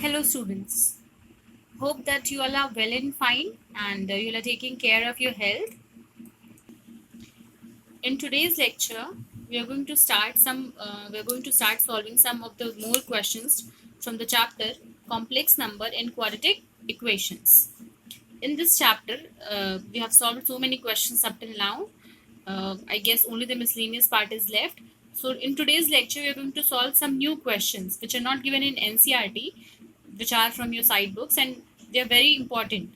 Hello students, hope that you all are well and fine and you all are taking care of your health. In today's lecture, we are going to start solving some of the more questions from the chapter Complex Number and Quadratic Equations. In this chapter, we have solved so many questions up till now. I guess only the miscellaneous part is left. So in today's lecture, we are going to solve some new questions which are not given in NCERT, which are from your side books, and they are very important.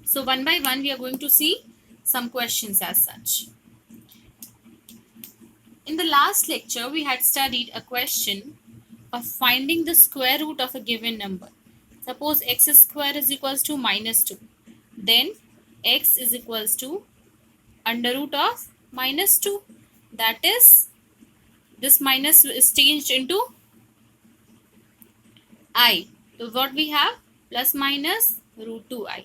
So one by one, we are going to see some questions as such. In the last lecture, we had studied a question of finding the square root of a given number. Suppose x square is equals to minus 2. Then x is equals to under root of minus 2. That is, this minus is changed into I. तो what we have? Plus minus root 2i.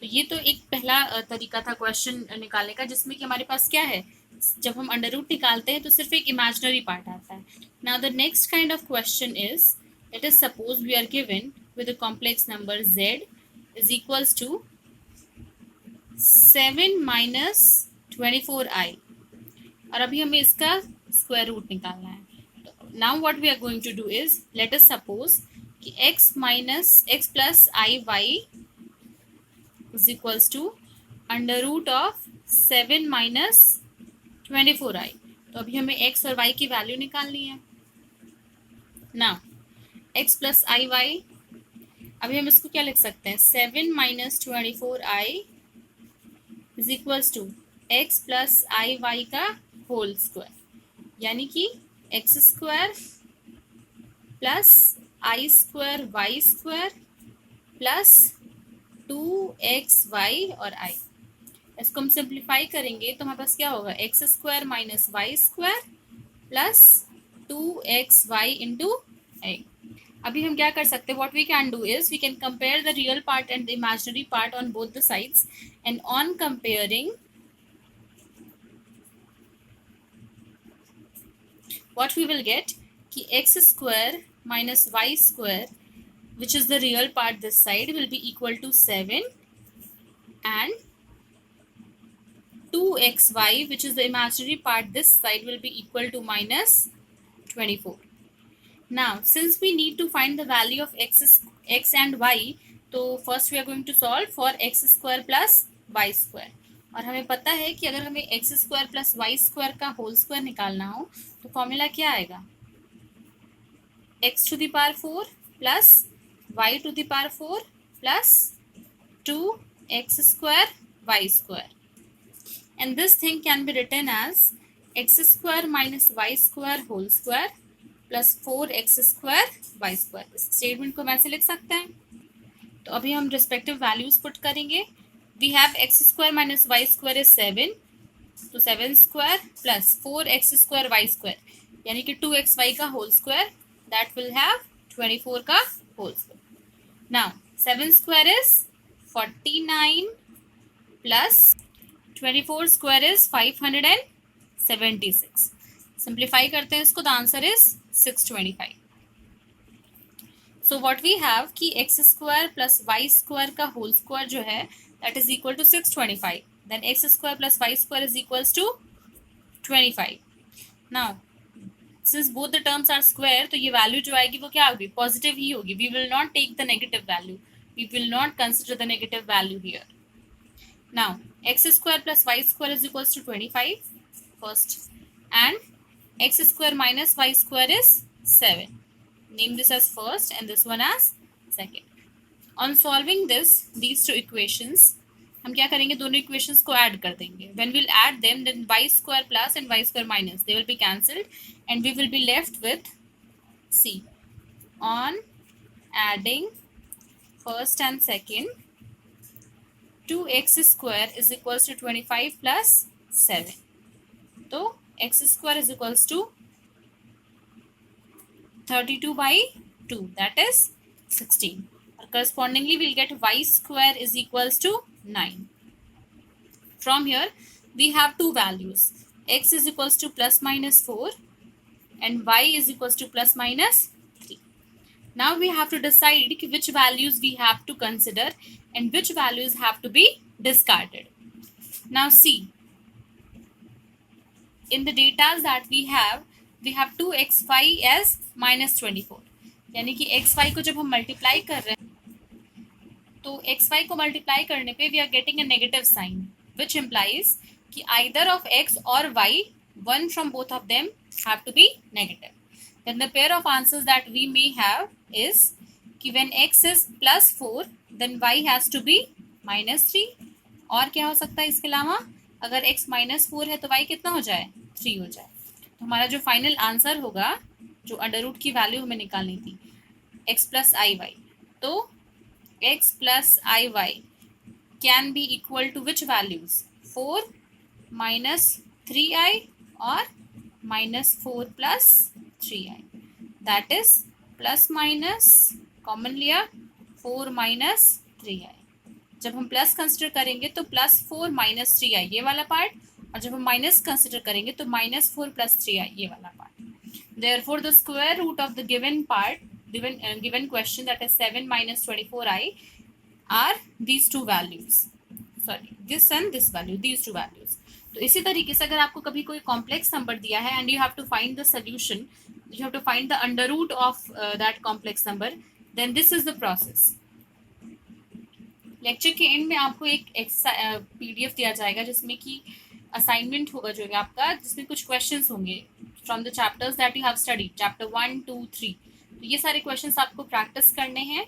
तो ये तो एक पहला तरीका था question निकालने का, जिसमें कि हमारे पास क्या है, जब हम अंडर रूट निकालते हैं तो सिर्फ एक इमेजिनरी पार्ट आता है. Now the next kind of question is, let us suppose we are given with a complex number z is equals to 7 minus 24i, और अभी हमें इसका स्क्वायर रूट निकालना है. Now what we are going to do is, let us suppose कि x plus i y is equals to under root of 7 minus 24i. तो अभी हमें x और y की वैल्यू निकालनी है. Now x plus i y, अभी हम इसको क्या लिख सकते हैं, 7 minus 24i is equals to x plus i y का होल स्क्वायर, यानी कि x square plus i square y square plus 2xy और i. इसको हम सिंप्लीफाई करेंगे तो हमारे पास क्या होगा, x square minus y square plus 2xy into a. अभी हम क्या कर सकते हैं, what we can do is we can compare the real part and the imaginary part on both the sides, and on comparing what we will get कि x square minus y square, which is the real part this side, will be equal to 7, and 2xy, which is the imaginary part this side, will be equal to minus 24. Now since we need to find the value of x and y, तो first we are going to solve for x square plus y square. और हमें पता है कि अगर हमें x square plus y square का whole square निकालना हो तो फॉर्मूला क्या आएगा, x to the power 4 plus y to the power 4 plus 2x square y square. And this thing can be written as x square minus y square whole square plus 4x square y square. इस statement को हम ऐसे लिख सकते हैं. तो अभी हम रिस्पेक्टिव वैल्यूज पुट करेंगे. We have x square minus y square is 7, तो 7 square plus 4x square y square, यानी कि 2xy का whole square, that will have 24 का whole square. Now 7 square is 49 plus 24 square is 576. Simplify करते हैं इसको, the answer is 625. So what we have कि x square plus y square का whole square जो है that is equal to 625. Then x square plus y square is equals to 25. Now since both the terms are square, तो ये value जो आएगी वो क्या होगी, पॉजिटिव ही होगी. We will not take the negative value. We will not consider the negative value here. Now x square plus y square is equals to 25 first, and x square minus y square is 7. Name this as first and this one as second. On solving these two equations, हम क्या करेंगे, दोनों equations को add कर देंगे. When we'll add them, then y square plus and y square minus, they will be cancelled, and we will be left with C. On adding first and second, 2x square is equals to 25 plus 7. तो x square is equals to 32 by 2, that is 16. Correspondingly, we'll get y square is equals to 9. From here, we have two values. X is equals to plus minus 4 and y is equals to plus minus 3. Now we have to decide which values we have to consider and which values have to be discarded. Now see, in the data that we have 2xy as -24, यानी कि xy को जब हम multiply कर रहे हैं तो xy को मल्टीप्लाई करने पे we are getting a negative sign which implies कि आइदर ऑफ x और y, one from both of them have to be negative. Then the pair of answers that we may have is कि when x is +4 then y has to be -3. और क्या हो सकता है इसके अलावा, अगर x -4 है तो y कितना हो जाए, 3 हो जाए. तो हमारा जो फाइनल आंसर होगा, जो अंडर रूट की वैल्यू हमें निकालनी थी x + iy, तो x + iy can be equal to which values, 4 - 3i और -4 + 3i. That is plus minus common लिया 4 - 3i. जब हम प्लस कंसिडर करेंगे तो +4 - 3i ये वाला पार्ट, और जब हम माइनस कंसिडर करेंगे तो -4 + 3i ये वाला part. Therefore, the square root of the given part, given question, that is 7 - 24i, are these two values. Sorry, this and this value, these two values. तो इसी तरीके से अगर आपको कभी कोई कॉम्प्लेक्स नंबर दिया है and you have to find the solution, you have to find the under root of that complex number, then this is the process. Lecture के एंड में आपको एक PDF दिया जाएगा जिसमें कि असाइनमेंट होगा जो है आपका, जिसमें कुछ क्वेश्चंस होंगे from the chapters that you have studied, chapter 1, 2, 3. तो ये सारे क्वेश्चंस आपको प्रैक्टिस करने हैं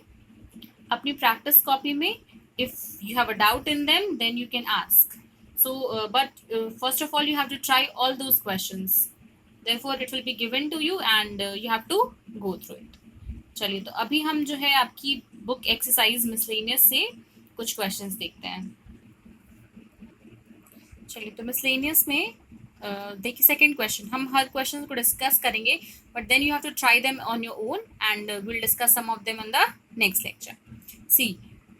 अपनी प्रैक्टिस कॉपी में. If you have a doubt in them then you can ask. So, but first of all, you have to try all those questions. Therefore, it will be given to you and you have to go through it. चलिए, तो अभी हम जो है आपकी book exercise miscellaneous से कुछ questions देखते हैं. चलिए, तो मिसलेनियस में देखिए सेकंड क्वेश्चन. हम हर क्वेश्चन को डिस्कस करेंगे, but then you have to try them on your own and will discuss some of them on the next lecture. See,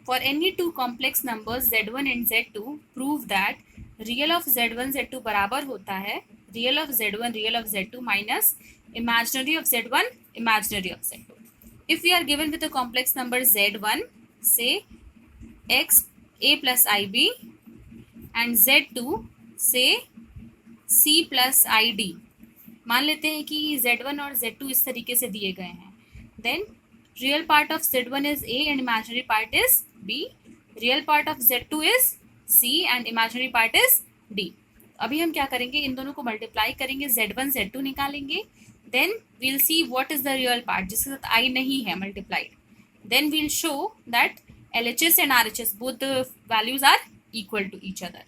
for any two complex numbers z1 and z2, prove that real of z1 z2 बराबर होता है real of z1 real of z2 minus imaginary of z1 imaginary of z2. If we are given with a complex number z1, say x a plus ib, and z2 say c plus id. मान लेते हैं कि z1 और z2 इस तरीके से दिए गए हैं. Then real part of z1 is a and imaginary part is b. Real part of z2 is c and imaginary part is d. अभी हम क्या करेंगे, इन दोनों को मल्टीप्लाई करेंगे, z1 z2 निकालेंगे. Then we'll see what is the real part जिसके साथ i नहीं है multiplied. Then we'll show that LHS and RHS both the values are equal to each other.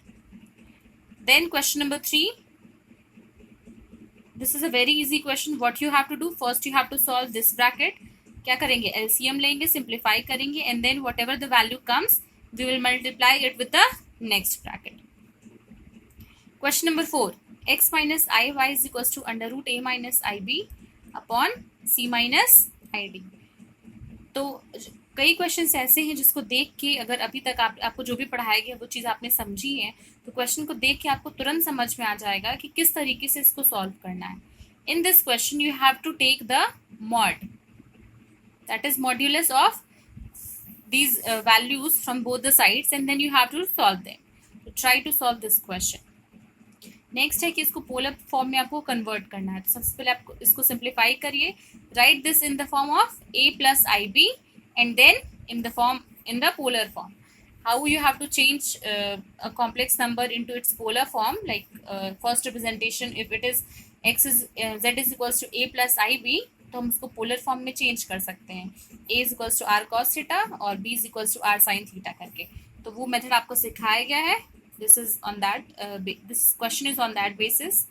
Then question number 3. This is a very easy question. What you have to do, first you have to solve this bracket. क्या करेंगे, LCM लेंगे, simplify करेंगे, and then whatever the value comes we will multiply it with the next bracket. Question number 4. x minus iy is equals to under root a minus ib upon c minus id. तो कई questions ऐसे हैं जिसको देख के, अगर अभी तक आपको जो भी पढ़ाया गया वो चीज़ आपने समझी है, तो क्वेश्चन को देख के आपको तुरंत समझ में आ जाएगा कि किस तरीके से इसको सॉल्व करना है. In this question you have to take the mod, that is modulus of these values from both the sides, and then you have to solve them. So try to solve this question. Next है कि इसको polar form में आपको convert करना है. तो सबसे पहले आप इसको सिंप्लीफाई करिए. Right this in the form of a plus ib and then in the polar form. How you have to change a complex number into its polar form, like first representation, if it is z is equals to a plus ib, तो हम उसको polar form में change कर सकते हैं. a is equals to r cos theta और b is equals to r sine theta करके. तो वो मेथड आपको सिखाया गया है. This is on that, this question is on that basis.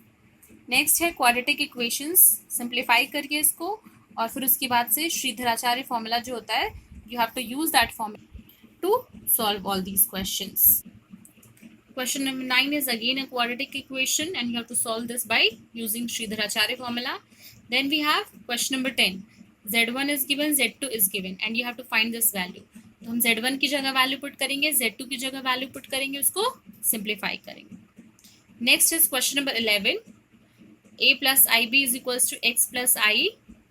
Next है क्वाड्रेटिक इक्वेशंस. सिंप्लीफाई करके इसको, और फिर उसके बाद से श्रीधराचार्य फॉर्मूला जो होता है, you have to use that formula to solve all these questions. Question number 9 is again a quadratic equation and you have to solve this by using Sridharacharya formula. Then we have question number 10. Z1 is given, Z2 is given and you have to find this value. तो हम Z1 की जगह value put करेंगे, Z2 की जगह value put करेंगे, उसको simplify करेंगे. Next is question number 11. A plus IB is equals to X plus I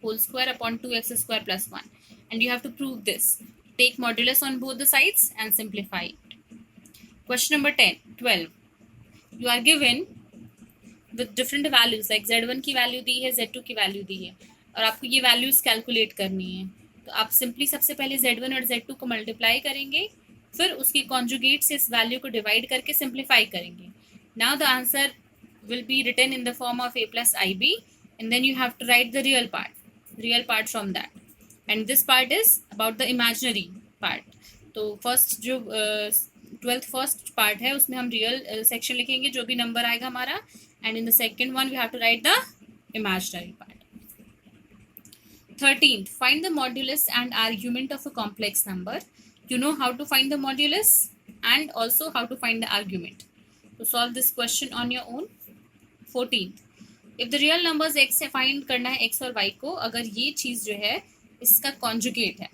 whole square upon 2x square plus 1. And you have to prove this. Take modulus on both the sides and simplify it. Question number 12. You are given with different values, like z1 की value दी है, z2 की value दी है, और आपको ये values calculate करनी है. तो आप सिंपली सबसे पहले z1 और z2 को मल्टीप्लाई करेंगे, फिर उसके कॉन्जुगेट से इस वैल्यू को डिवाइड करके सिंप्लीफाई करेंगे. Now the answer will be written in the form of a plus ib, and then you have to write the real part from that, and this part is about the imaginary part. तो first जो 12th first part है उसमें हम real section लिखेंगे जो भी number आएगा हमारा, and in the second one we have to write the imaginary part. 13th, find the modulus and argument of a complex number. You know how to find the modulus and also how to find the argument. To solve this question on your own. 14th, if the real numbers x है, find करना है x और y को, अगर ये चीज जो है इसका कॉन्जुगेट है,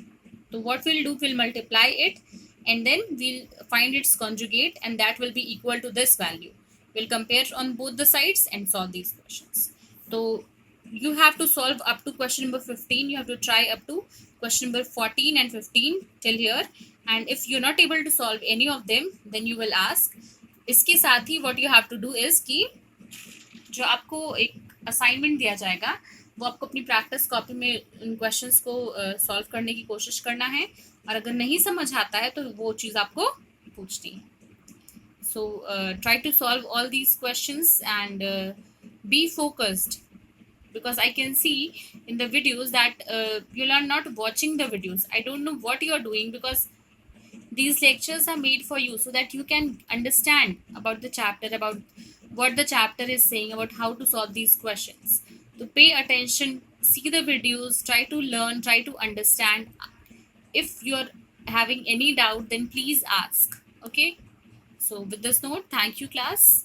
तो what we'll do, we'll multiply it and then we'll find its conjugate, and that will be equal to this value. We'll compare on both the sides and solve these questions. So you have to solve up to question number 15. You have to try up to question number 14 and 15 till here, and if you're not able to solve any of them, then you will ask. इसके साथ ही what you have to do is कि जो आपको एक assignment दिया जाएगा वो आपको अपनी प्रैक्टिस कॉपी में उन क्वेश्चंस को सॉल्व करने की कोशिश करना है, और अगर नहीं समझ आता है तो वो चीज़ आपको पूछनी है. So try to solve all these questions and be focused, because I can see in the videos that you are not watching the videos. I don't know what you are doing, because these lectures are made for you so that you can understand about the chapter, about what the chapter is saying, about how to solve these questions. So pay attention, see the videos, try to learn, try to understand. If you're having any doubt, then please ask. Okay, so with this note, thank you class.